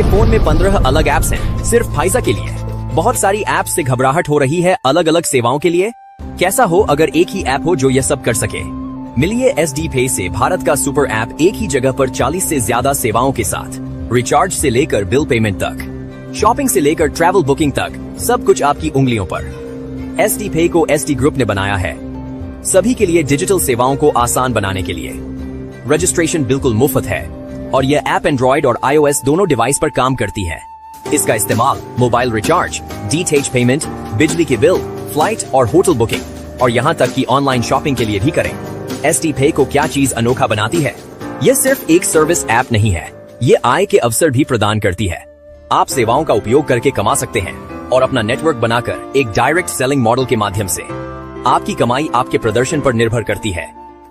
Phone में 15 अलग apps हैं सिर्फ फाइजा के लिए। बहुत सारी ऐप्स से घबराहट हो रही है अलग अलग सेवाओं के लिए। कैसा हो अगर एक ही ऐप हो जो ये सब कर सके। मिलिए SD पे से भारत का सुपर ऐप, एक ही जगह पर 40 से ज्यादा सेवाओं के साथ। रिचार्ज से लेकर बिल पेमेंट तक, शॉपिंग से लेकर ट्रैवल बुकिंग तक, सब कुछ आपकी उंगलियों पर। SD पे को SD ग्रुप ने बनाया है सभी के लिए डिजिटल सेवाओं को आसान बनाने के लिए। रजिस्ट्रेशन बिल्कुल मुफ्त है और यह ऐप एंड्रॉइड और iOS दोनों डिवाइस पर काम करती है। इसका इस्तेमाल मोबाइल रिचार्ज, डीटीएच पेमेंट, बिजली के बिल, फ्लाइट और होटल बुकिंग और यहाँ तक कि ऑनलाइन शॉपिंग के लिए भी करें। SD पे को क्या चीज अनोखा बनाती है? यह सिर्फ एक सर्विस ऐप नहीं है, ये आय के अवसर भी प्रदान करती है। आप सेवाओं का उपयोग करके कमा सकते हैं और अपना नेटवर्क बनाकर एक डायरेक्ट सेलिंग मॉडल के माध्यम से। आपकी कमाई आपके प्रदर्शन पर निर्भर करती है,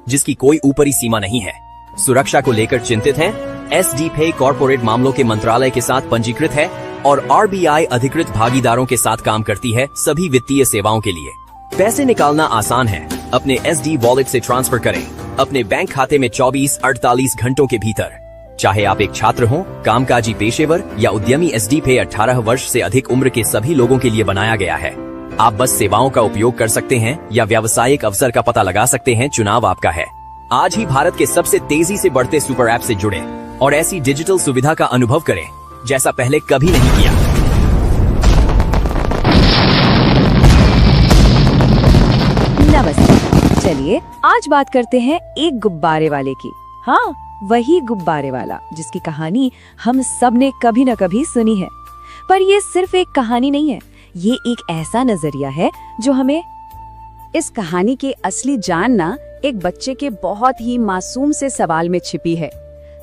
जिसकी कोई ऊपरी सीमा नहीं है। सुरक्षा को लेकर चिंतित हैं? SD पे कॉर्पोरेट मामलों के मंत्रालय के साथ पंजीकृत है और RBI अधिकृत भागीदारों के साथ काम करती है सभी वित्तीय सेवाओं के लिए। पैसे निकालना आसान है, अपने SD वॉलेट से ट्रांसफर करें अपने बैंक खाते में 24-48 घंटों के भीतर। चाहे आप एक छात्र हो, कामकाजी पेशेवर या उद्यमी, SD पे 18 वर्ष से अधिक उम्र के सभी लोगों के लिए बनाया गया है। आप बस सेवाओं का उपयोग कर सकते हैं या व्यावसायिक अवसर का पता लगा सकते हैं, चुनाव आपका है। आज ही भारत के सबसे तेजी से बढ़ते सुपर ऐप से जुड़े और ऐसी डिजिटल सुविधा का अनुभव करें जैसा पहले कभी नहीं किया। नमस्ते, चलिए आज बात करते हैं एक गुब्बारे वाले की। हाँ, वही गुब्बारे वाला जिसकी कहानी हम सब ने कभी न कभी सुनी है। पर ये सिर्फ एक कहानी नहीं है, ये एक ऐसा नजरिया है जो हमें इस कहानी की असली जानना एक बच्चे के बहुत ही मासूम से सवाल में छिपी है।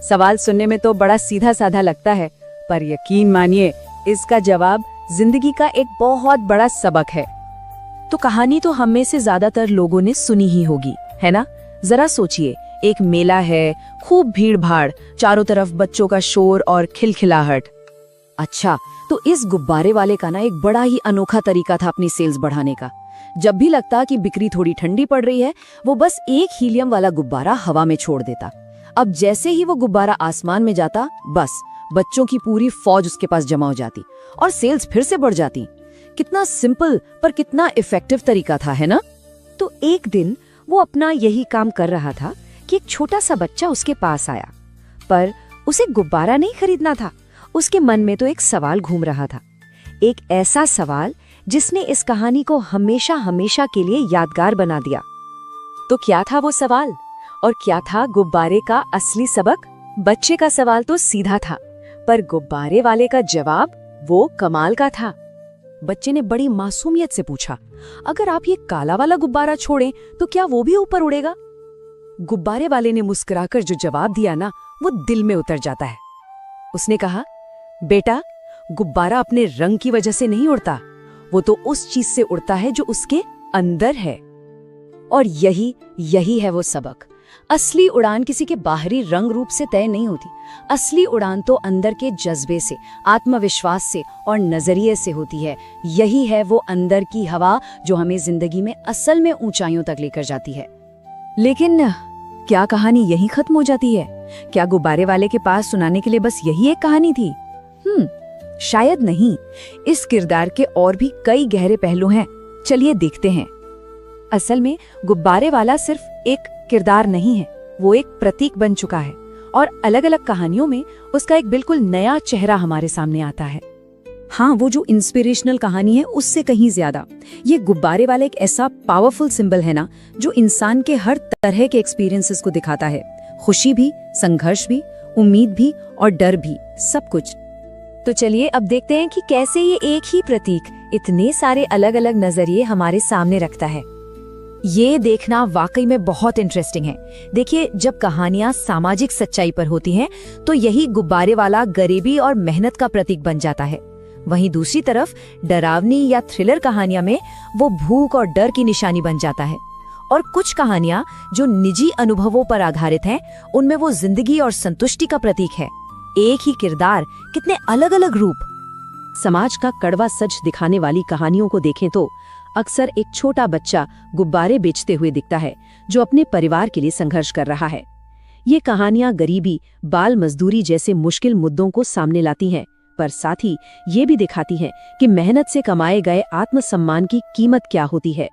सवाल सुनने में तो बड़ा सीधा साधा लगता है, पर यकीन मानिए इसका जवाब जिंदगी का एक बहुत बड़ा सबक है। तो कहानी तो हम में से ज्यादातर लोगों ने सुनी ही होगी, है ना? जरा सोचिए, एक मेला है, खूब भीड़ भाड़, चारों तरफ बच्चों का शोर और खिलखिलाहट। अच्छा, तो इस गुब्बारे वाले का ना एक बड़ा ही अनोखा तरीका था अपनी सेल्स बढ़ाने का। जब भी लगता कि बिक्री थोड़ी ठंडी पड़ रही है, वो बस एक हीलियम वाला गुब्बारा हवा में छोड़ देता। अब जैसे ही वो गुब्बारा आसमान में जाता, बस बच्चों की पूरी फौज उसके पास जमा हो जाती और सेल्स फिर से बढ़ जाती। कितना सिंपल पर कितना इफेक्टिव तरीका था, है ना? तो एक दिन वो अपना यही काम कर रहा था कि एक छोटा सा बच्चा उसके पास आया, पर उसे गुब्बारा नहीं खरीदना था। उसके मन में तो एक सवाल घूम रहा था, एक ऐसा सवाल जिसने इस कहानी को हमेशा हमेशा के लिए यादगार बना दिया। तो क्या था वो सवाल और क्या था गुब्बारे का असली सबक? बच्चे का सवाल तो सीधा था, पर गुब्बारे वाले का जवाब वो कमाल का था। बच्चे ने बड़ी मासूमियत से पूछा, अगर आप ये काला वाला गुब्बारा छोड़ें तो क्या वो भी ऊपर उड़ेगा? गुब्बारे वाले ने मुस्कुराकर जो जवाब दिया ना, वो दिल में उतर जाता है। उसने कहा, बेटा, गुब्बारा अपने रंग की वजह से नहीं उड़ता, वो तो उस चीज से उड़ता है जो उसके अंदर है। और यही है वो सबक। असली उड़ान किसी के बाहरी रंग रूप से तय नहीं होती। असली उड़ान तो अंदर के जज्बे से, आत्मविश्वास से और नजरिए से होती है। यही है वो अंदर की हवा जो हमें जिंदगी में असल में ऊंचाइयों तक लेकर जाती है। लेकिन क्या कहानी यही खत्म हो जाती है? क्या गुब्बारे वाले के पास सुनाने के लिए बस यही एक कहानी थी? शायद नहीं। इस किरदार के और भी कई गहरे पहलू हैं। चलिए देखते हैं। असल में गुब्बारे वाला सिर्फ एक किरदार नहीं है, वो एक प्रतीक बन चुका है और अलग अलग कहानियों में उसका एक बिल्कुल नया चेहरा हमारे सामने आता है। हाँ, वो जो इंस्पिरेशनल कहानी है उससे कहीं ज्यादा ये गुब्बारे वाला एक ऐसा पावरफुल सिंबल है ना, जो इंसान के हर तरह के एक्सपीरियंसेस को दिखाता है। खुशी भी, संघर्ष भी, उम्मीद भी और डर भी, सब कुछ। तो चलिए अब देखते हैं कि कैसे ये एक ही प्रतीक इतने सारे अलग अलग नजरिए हमारे सामने रखता है। ये देखना वाकई में बहुत इंटरेस्टिंग है। देखिए, जब कहानियां सामाजिक सच्चाई पर होती हैं, तो यही गुब्बारे वाला गरीबी और मेहनत का प्रतीक बन जाता है। वहीं दूसरी तरफ डरावनी या थ्रिलर कहानियां में वो भूख और डर की निशानी बन जाता है। और कुछ कहानियां जो निजी अनुभवों पर आधारित हैं, उनमें वो जिंदगी और संतुष्टि का प्रतीक है। एक ही किरदार, कितने अलग अलग रूप। समाज का कड़वा सच दिखाने वाली कहानियों को देखें तो अक्सर एक छोटा बच्चा गुब्बारे बेचते हुए दिखता है, जो अपने परिवार के लिए संघर्ष कर रहा है। ये कहानियां गरीबी, बाल मजदूरी जैसे मुश्किल मुद्दों को सामने लाती हैं, पर साथ ही ये भी दिखाती हैं कि मेहनत से कमाए गए आत्मसम्मान की कीमत क्या होती है।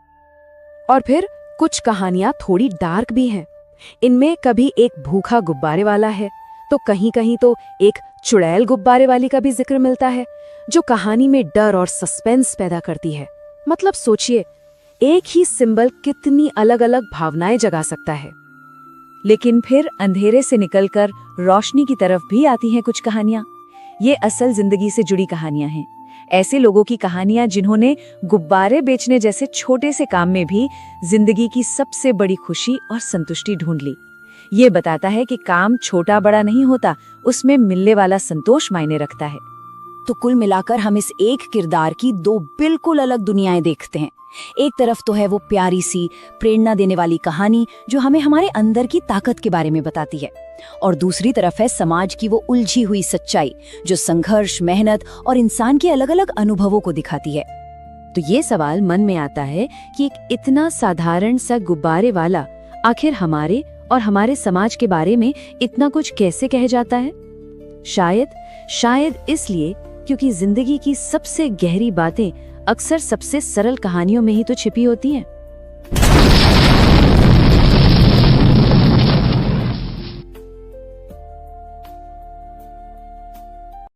और फिर कुछ कहानियां थोड़ी डार्क भी हैं। इनमें कभी एक भूखा गुब्बारे वाला है, तो कहीं कहीं तो एक चुड़ैल गुब्बारे वाली का भी जिक्र मिलता है, जो कहानी में डर और सस्पेंस पैदा करती है। मतलब सोचिए, एक ही सिंबल कितनी अलग अलग भावनाएं जगा सकता है। लेकिन फिर अंधेरे से निकलकर रोशनी की तरफ भी आती हैं कुछ कहानियां। ये असल जिंदगी से जुड़ी कहानियां हैं। ऐसे लोगों की कहानियां जिन्होंने गुब्बारे बेचने जैसे छोटे से काम में भी जिंदगी की सबसे बड़ी खुशी और संतुष्टि ढूंढ ली। ये बताता है कि काम छोटा बड़ा नहीं होता, उसमें मिलने वाला संतोष मायने रखता है। तो कुल मिलाकर हम इस एक किरदार की दो बिल्कुल अलग दुनियाएं देखते हैं। एक तरफ तो है वो प्यारी सी प्रेरणा देने वाली कहानी जो हमें हमारे अंदर की ताकत के बारे में बताती है, और दूसरी तरफ है समाज की वो उलझी हुई सच्चाई जो संघर्ष, मेहनत और इंसान के अलग अलग अनुभवों को दिखाती है। तो ये सवाल मन में आता है कि एक इतना साधारण सा गुब्बारे वाला आखिर हमारे और हमारे समाज के बारे में इतना कुछ कैसे कह जाता है? शायद इसलिए क्योंकि जिंदगी की सबसे गहरी बातें अक्सर सबसे सरल कहानियों में ही तो छिपी होती हैं।